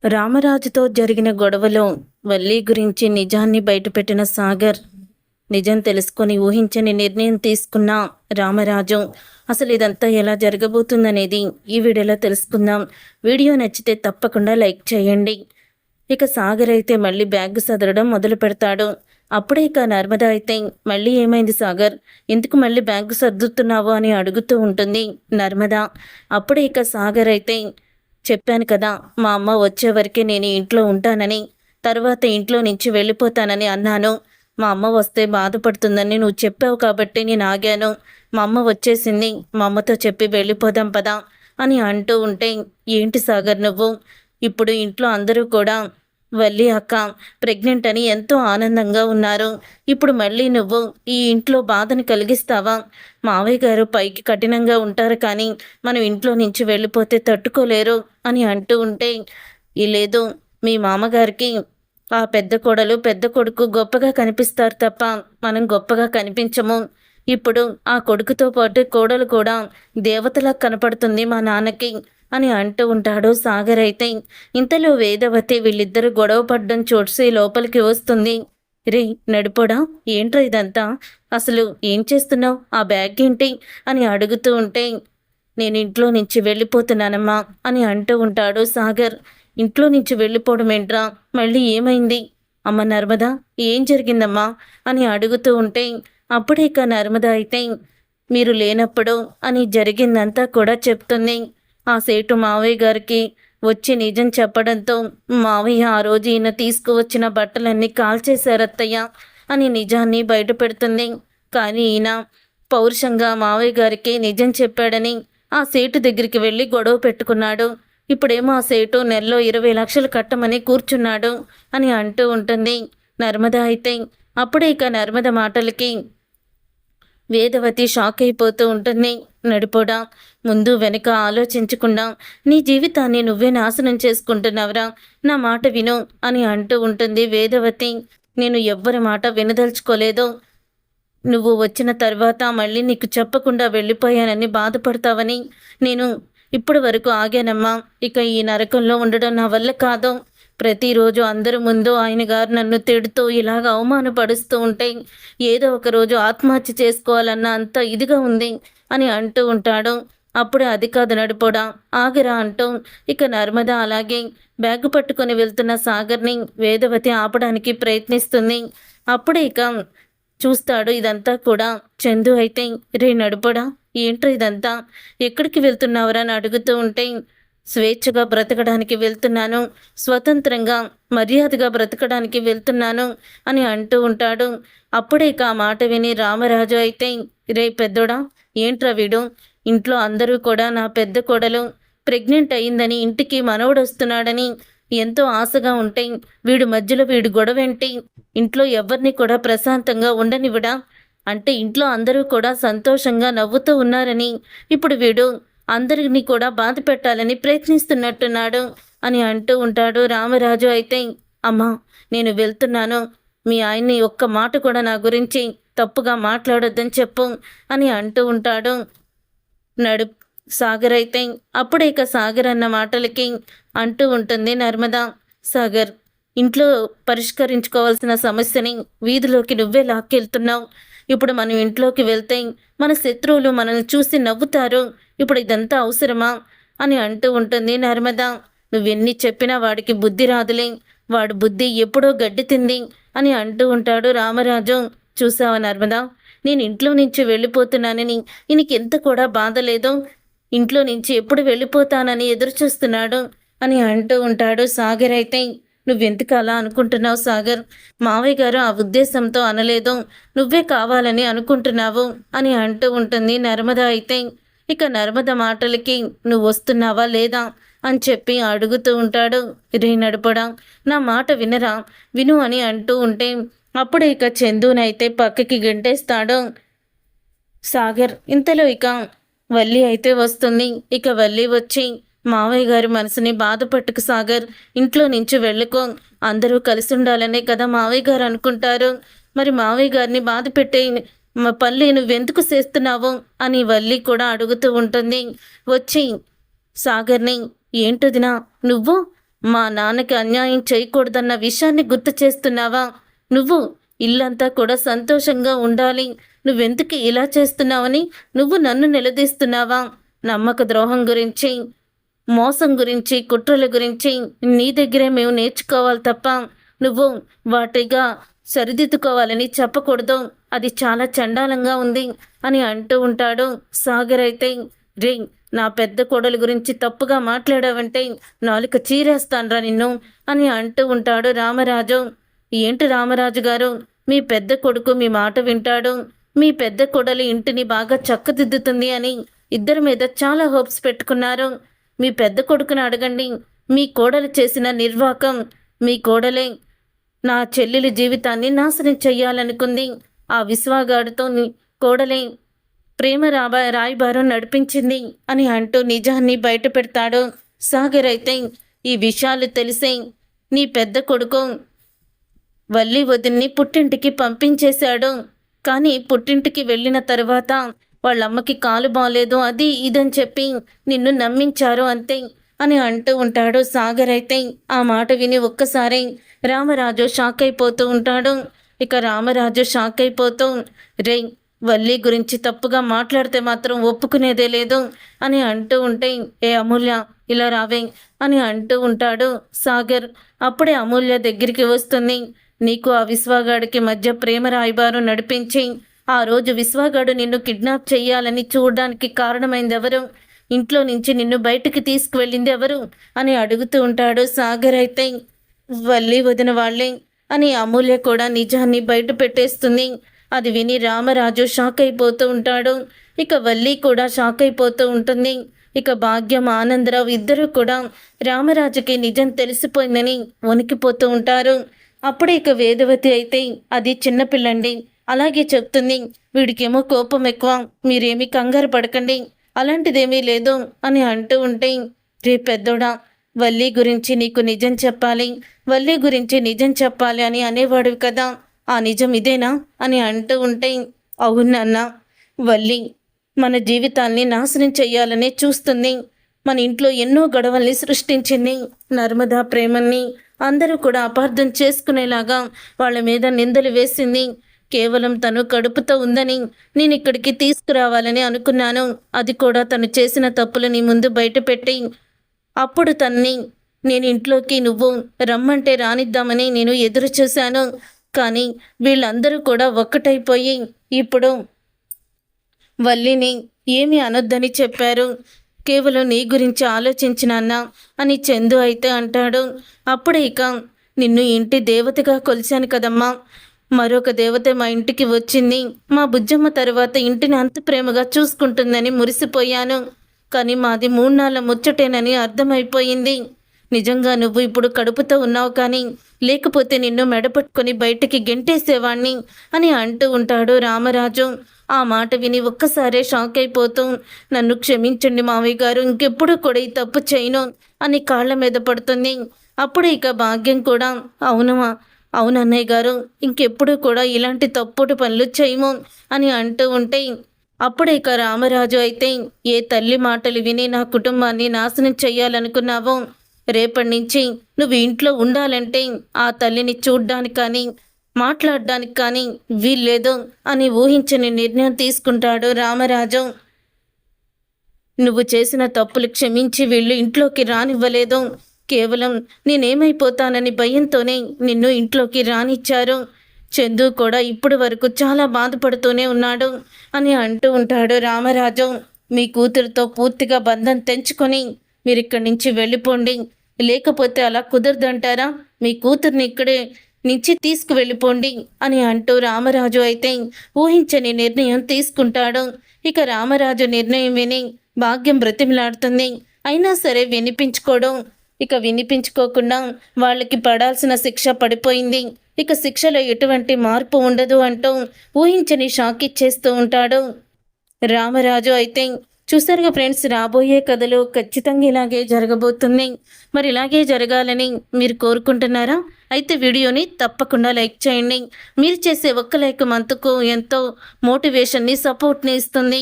రామరాజుతో జరిగిన గొడవలో వల్లి గురించి నిజాన్ని బయటపెట్టిన సాగర్. నిజం తెలుసుకొని ఊహించని నిర్ణయం తీసుకున్న రామరాజు. అసలు ఇదంతా ఎలా జరగబోతుందనేది ఈ వీడియోలో తెలుసుకుందాం. వీడియో నచ్చితే తప్పకుండా లైక్ చేయండి. ఇక సాగర్ అయితే మళ్ళీ బ్యాగ్ సదరడం మొదలు పెడతాడు. అప్పుడే ఇక నర్మద అయితే మళ్ళీ ఏమైంది సాగర్, ఎందుకు మళ్ళీ బ్యాగ్ సర్దుతున్నావు అని అడుగుతూ ఉంటుంది నర్మద. అప్పుడే ఇక సాగర్ అయితే, చెప్పాను కదా మా అమ్మ వచ్చే వరకే నేను ఇంట్లో ఉంటానని, తర్వాత ఇంట్లో నుంచి వెళ్ళిపోతానని అన్నాను. మా అమ్మ వస్తే బాధపడుతుందని నువ్వు చెప్పావు కాబట్టి నేను ఆగాను. మా అమ్మ వచ్చేసింది, మా అమ్మతో చెప్పి వెళ్ళిపోదాం పదా అని అంటూ ఉంటే, ఏంటి సాగర్ నువ్వు, ఇప్పుడు ఇంట్లో అందరూ కూడా వల్లి అక్క ప్రెగ్నెంట్ అని ఎంతో ఆనందంగా ఉన్నారు. ఇప్పుడు మళ్ళీ నువ్వు ఈ ఇంట్లో బాధను కలిగిస్తావా? మావయ్య గారు పైకి కఠినంగా ఉంటారు, కానీ మనం ఇంట్లో నుంచి వెళ్ళిపోతే తట్టుకోలేరు అని అంటూ ఉంటే, ఈ లేదు, మీ మామగారికి ఆ పెద్ద కోడలు పెద్ద కొడుకు గొప్పగా కనిపిస్తారు తప్ప మనం గొప్పగా కనిపించము. ఇప్పుడు ఆ కొడుకుతో పాటు కోడలు కూడా దేవతలా కనపడుతుంది మా నాన్నకి అని అంటూ ఉంటాడు సాగర్ అయితే. ఇంతలో వేదవతి వీళ్ళిద్దరూ గొడవ పడ్డం చూసి లోపలికి వస్తుంది. రే నడిపోడా, ఏంట్రా ఇదంతా, అసలు ఏం చేస్తున్నావు, ఆ బ్యాగ్ ఏంటి అని అడుగుతూ ఉంటే, నేను ఇంట్లో నుంచి వెళ్ళిపోతున్నానమ్మా అని అంటూ ఉంటాడు సాగర్. ఇంట్లో నుంచి వెళ్ళిపోవడం ఏంట్రా, మళ్ళీ ఏమైంది? అమ్మ నర్మద, ఏం జరిగిందమ్మా అని అడుగుతూ ఉంటే, అప్పుడే ఇక నర్మద అయితే మీరు లేనప్పుడు అని జరిగిందంతా కూడా చెప్తుంది. ఆ సేటు మావయ్య గారికి వచ్చి నిజం చెప్పడంతో మావయ్య ఆ రోజు ఈయన తీసుకువచ్చిన బట్టలన్నీ కాల్చేశారత్తయ్య అని నిజాన్ని బయట పెడుతుంది. కానీ ఈయన పౌరుషంగా మావయ్య గారికి నిజం చెప్పాడని ఆ సేటు దగ్గరికి వెళ్ళి గొడవ పెట్టుకున్నాడు. ఇప్పుడేమో ఆ సేటు నెలలో 20 లక్షలు కట్టమని కూర్చున్నాడు అని అంటూ ఉంటుంది నర్మద అయితే. అప్పుడే ఇక నర్మద మాటలకి వేదవతి షాక్ అయిపోతూ ఉంటుంది. నడిపోడా, ముందు వెనుక ఆలోచించకుండా నీ జీవితాన్ని నువ్వే నాశనం చేసుకుంటున్నావురా, నా మాట విను అని అంటూ ఉంటుంది వేదవతి. నేను ఎవ్వరి మాట వినదలుచుకోలేదు. నువ్వు వచ్చిన తర్వాత మళ్ళీ నీకు చెప్పకుండా వెళ్ళిపోయానని బాధపడతావని నేను ఇప్పటి వరకు ఆగానమ్మా. ఇక ఈ నరకంలో ఉండడం నా వల్ల కాదు. ప్రతిరోజు అందరి ముందు ఆయన గారు నన్ను తిడుతూ ఇలాగ అవమానపడుస్తూ ఉంటే ఏదో ఒక రోజు ఆత్మహత్య చేసుకోవాలన్న అంత ఇదిగా ఉంది అని అంటూ ఉంటాడు. అప్పుడే అది కాదు నడిపోడా, ఆగరా అంటూ ఇక నర్మద అలాగే బ్యాగ్ పట్టుకొని వెళ్తున్న సాగర్ని వేదవతి ఆపడానికి ప్రయత్నిస్తుంది. అప్పుడే ఇక చూస్తాడు ఇదంతా కూడా చందు అయితే, రే నడిపోడా, ఏంట్రా ఇదంతా, ఎక్కడికి వెళ్తున్నావురా అని అడుగుతూ ఉంటే, స్వేచ్ఛగా బ్రతకడానికి వెళ్తున్నాను, స్వతంత్రంగా మర్యాదగా బ్రతకడానికి వెళ్తున్నాను అని అంటూ ఉంటాడు. అప్పుడే ఇక ఆ మాట విని రామరాజు అయితే, రే పెద్దోడా, ఏంట్రా వీడు, ఇంట్లో అందరూ కూడా నా పెద్ద కోడలు ప్రెగ్నెంట్ అయిందని ఇంటికి మనవడు వస్తున్నాడని ఎంతో ఆశగా ఉంటే వీడు మధ్యలో వీడు గొడవేంటి, ఇంట్లో ఎవరిని కూడా ప్రశాంతంగా ఉండనివ్వడా, అంటే ఇంట్లో అందరూ కూడా సంతోషంగా నవ్వుతూ ఉన్నారని ఇప్పుడు వీడు అందరినీ కూడా బాధ పెట్టాలని ప్రయత్నిస్తున్నట్టున్నాడు అని అంటూ ఉంటాడు రామరాజు అయితే. అమ్మా నేను వెళ్తున్నాను, మీ ఆయన్ని ఒక్క మాట కూడా నా గురించి తప్పుగా మాట్లాడొద్దని చెప్పు అని అంటూ ఉంటాడు సాగర్ అయితే. అప్పుడే ఇక సాగర్ అన్న మాటలకి అంటూ ఉంటుంది నర్మద, సాగర్, ఇంట్లో పరిష్కరించుకోవాల్సిన సమస్యని వీధిలోకి నువ్వే లాక్కెళ్తున్నావు. ఇప్పుడు మనం ఇంట్లోకి వెళ్తే మన శత్రువులు మనల్ని చూసి నవ్వుతారు. ఇప్పుడు ఇదంతా అవసరమా అని అంటూ ఉంటుంది నర్మద. నువ్వెన్ని చెప్పినా వాడికి బుద్ధి రాదులే, వాడు బుద్ధి ఎప్పుడో గడ్డి తింది అని అంటూ ఉంటాడు రామరాజు. చూసావా నర్మద, నేను ఇంట్లో నుంచి వెళ్ళిపోతున్నానని ఈయనకి ఎంత కూడా బాధ లేదు, ఇంట్లో నుంచి ఎప్పుడు వెళ్ళిపోతానని ఎదురు చూస్తున్నాడు అని అంటూ ఉంటాడు సాగర్ అయితే. నువ్వెందుకు అలా అనుకుంటున్నావు సాగర్, మావయ్య గారు ఆ ఉద్దేశంతో అనలేదు, నువ్వే కావాలని అనుకుంటున్నావు అని అంటూ ఉంటుంది నర్మద అయితే. ఇక నర్మద మాటలకి నువ్వు వస్తున్నావా లేదా అని చెప్పి అడుగుతూ ఉంటాడు. రే నడపడా, నా మాట వినరా, విను అని అంటూ ఉంటే అప్పుడు ఇక చందునైతే పక్కకి గెంటేస్తాడు సాగర్. ఇంతలో ఇక వల్లి అయితే వస్తుంది. ఇక వల్లి వచ్చి, మావయ్య గారి మనసుని బాధపట్టుకు సాగర్, ఇంట్లో నుంచి వెళ్ళుకో, అందరూ కలిసి ఉండాలనే కదా మావయ్య గారు అనుకుంటారు, మరి మావయ్య గారిని బాధ పెట్టే పల్లి నువ్వెందుకు చేస్తున్నావు అని వల్లి కూడా అడుగుతూ ఉంటుంది. వచ్చి సాగర్ని, ఏంటొదినా నువ్వు మా నాన్నకి అన్యాయం చేయకూడదన్న విషయాన్ని గుర్తు చేస్తున్నావా? నువ్వు ఇల్లంతా కూడా సంతోషంగా ఉండాలి, నువ్వెందుకు ఇలా చేస్తున్నావని నువ్వు నన్ను నిలదీస్తున్నావా? నమ్మక ద్రోహం గురించి, మోసం గురించి, కుట్రల గురించి నీ దగ్గరే మేము నేర్చుకోవాలి తప్ప నువ్వు వాటిగా సరిదిద్దుకోవాలని చెప్పకూడదు. అది చాలా చండాలంగా ఉంది అని అంటూ ఉంటాడు. సాగర్ అయితే, రే, నా పెద్ద కోడలి గురించి తప్పుగా మాట్లాడావంటే నాలుక చీరేస్తాన్రా నిన్ను అని అంటూ ఉంటాడు రామరాజు. ఏంటి రామరాజు గారు, మీ పెద్ద కొడుకు మీ మాట వింటాడు, మీ పెద్ద కోడలి ఇంటిని బాగా చక్కదిద్దుతుంది అని ఇద్దరి మీద చాలా హోప్స్ పెట్టుకున్నారు. మీ పెద్ద కొడుకుని అడగండి, మీ కోడలు చేసిన నిర్వాకం. మీ కోడలే నా చెల్లెలి జీవితాన్ని నాశనం చెయ్యాలనుకుంది. ఆ విశ్వాగాడితో కోడలే ప్రేమ రాయబారం నడిపించింది అని అంటూ నిజాన్ని బయట పెడతాడు. సాగర్ అయితే, ఈ విషయాలు తెలిసే నీ పెద్ద కొడుకు వల్లి వదిన్ని పుట్టింటికి పంపించేశాడు. కానీ పుట్టింటికి వెళ్ళిన తర్వాత వాళ్ళమ్మకి కాలు బాలేదు, అది ఇదని చెప్పి నిన్ను నమ్మించారు అంతే అని అంటూ ఉంటాడు. సాగర్ అయితే ఆ మాట విని ఒక్కసారి రామరాజు షాక్ అయిపోతూ ఉంటాడు. ఇక రామరాజు షాక్ అయిపోతూ, రే, వల్లి గురించి తప్పుగా మాట్లాడితే మాత్రం ఒప్పుకునేదే లేదు అని అంటూ ఉంటే, ఏ అమూల్య, ఇలా రావే అని అంటూ ఉంటాడు సాగర్. అప్పుడే అమూల్య దగ్గరికి వస్తుంది. నీకు ఆ విశ్వాగాడికి మధ్య ప్రేమ రాయబారం నడిపించి ఆ రోజు విశ్వాగాడు నిన్ను కిడ్నాప్ చెయ్యాలని చూడడానికి కారణమైంది ఎవరు? ఇంట్లో నుంచి నిన్ను బయటికి తీసుకువెళ్ళింది ఎవరు అని అడుగుతూ ఉంటాడు. సాగర్ అయితే, వల్లి వదిన వాళ్ళే అని అమూల్య కూడా నిజాన్ని బయట పెట్టేస్తుంది. అది విని రామరాజు షాక్ అయిపోతూ ఉంటాడు. ఇక వల్లి కూడా షాక్ అయిపోతూ ఉంటుంది. ఇక భాగ్యం, ఆనందరావు ఇద్దరు కూడా రామరాజుకి నిజం తెలిసిపోయిందని వణికిపోతూ ఉంటారు. అప్పుడే ఇక వేదవతి అయితే, అది చిన్నపిల్లండి, అలాగే చెప్తుంది, వీడికేమో కోపం ఎక్కువ, మీరేమీ కంగారు పడకండి, అలాంటిదేమీ లేదు అని అంటూ ఉంటే, రే పెద్దోడా, వల్లి గురించి నీకు నిజం చెప్పాలి, వల్లి గురించి నిజం చెప్పాలి అని అనేవాడు కదా, ఆ నిజం ఇదేనా అని అంటూ ఉంటే, అవునన్న, వల్లి మన జీవితాల్ని నాశనం చెయ్యాలనే చూస్తుంది. మన ఇంట్లో ఎన్నో గొడవల్ని సృష్టించింది. నర్మదా ప్రేమని అందరూ కూడా అపార్థం చేసుకునేలాగా వాళ్ళ మీద నిందలు వేసింది. కేవలం తను కడుపుతో ఉందని నేను ఇక్కడికి తీసుకురావాలని అనుకున్నాను. అది కూడా తను చేసిన తప్పులని ముందు బయటపెట్టి అప్పుడు తన్ని నేను ఇంట్లోకి నువ్వు రమ్మంటే రానిద్దామని నేను ఎదురు చూశాను. కానీ వీళ్ళందరూ కూడా ఒక్కటైపోయి ఇప్పుడు వల్లిని ఏమీ అనొద్దని చెప్పారు. కేవలం నీ గురించి ఆలోచించినాన్నా అని చందు అయితే అంటాడు. అప్పుడే ఇక నిన్ను ఇంటి దేవతగా కొలిచాను కదమ్మా, మరొక దేవత మా ఇంటికి వచ్చింది, మా బుజ్జమ్మ తర్వాత ఇంటిని అంత ప్రేమగా చూసుకుంటుందని మురిసిపోయాను. కానీ మాది 3 నాళ్ళ ముచ్చటేనని అర్థమైపోయింది. నిజంగా నువ్వు ఇప్పుడు కడుపుతో ఉన్నావు, కానీ లేకపోతే నిన్ను మెడపట్టుకొని బయటికి గెంటేసేవాణ్ణి అని అంటూ ఉంటాడు రామరాజు. ఆ మాట విని ఒక్కసారే షాక్ అయిపోతూ, నన్ను క్షమించండి మావయ్య గారు, ఇంకెప్పుడు కూడా ఈ తప్పు చేయను అని కాళ్ళ మీద పడుతుంది. అప్పుడు ఇక భాగ్యం కూడా, అవునన్నయ్య గారు, ఇంకెప్పుడు కూడా ఇలాంటి తప్పుడు పనులు చేయము అని అంటూ ఉంటే, అప్పుడు ఇక రామరాజు అయితే, ఏ తల్లి మాటలు విని నా కుటుంబాన్ని నాశనం చెయ్యాలనుకున్నావో, రేపటి నుంచి నువ్వు ఇంట్లో ఉండాలంటే ఆ తల్లిని చూడ్డానికి కానీ మాట్లాడడానికి కానీ వీల్లేదు అని ఊహించని నిర్ణయం తీసుకుంటాడు రామరాజు. నువ్వు చేసిన తప్పులు క్షమించి వీళ్ళు ఇంట్లోకి రానివ్వలేదు. కేవలం నేనేమైపోతానని భయంతోనే నిన్ను ఇంట్లోకి రానిచ్చారు. చందు కూడా ఇప్పటి వరకు చాలా బాధపడుతూనే ఉన్నాడు అని అంటూ ఉంటాడు రామరాజు. మీ కూతురుతో పూర్తిగా బంధం తెంచుకొని మీరిక్కడి నుంచి వెళ్ళిపోండి, లేకపోతే అలా కుదరదంటారా? మీ కూతుర్ని ఇక్కడే నుంచి తీసుకువెళ్ళిపోండి అని అంటూ రామరాజు అయితే ఊహించని నిర్ణయం తీసుకుంటాడు. ఇక రామరాజు నిర్ణయం విని భాగ్యం బ్రతిమిలాడుతుంది. అయినా సరే వినిపించుకోవడం, ఇక వినిపించుకోకుండా వాళ్ళకి పడాల్సిన శిక్ష పడిపోయింది, ఇక శిక్షలో ఎటువంటి మార్పు ఉండదు అంటూ ఊహించని షాక్ ఇచ్చేస్తూ ఉంటాడు రామరాజు. అయితే చూసారుగా ఫ్రెండ్స్, రాబోయే కథలో ఖచ్చితంగా ఇలాగే జరగబోతుంది. మరి ఇలాగే జరగాలని మీరు కోరుకుంటున్నారా? అయితే వీడియోని తప్పకుండా లైక్ చేయండి. మీరు చేసే ఒక్క లైక్ మనకు ఎంతో మోటివేషన్ని, సపోర్ట్ని ఇస్తుంది.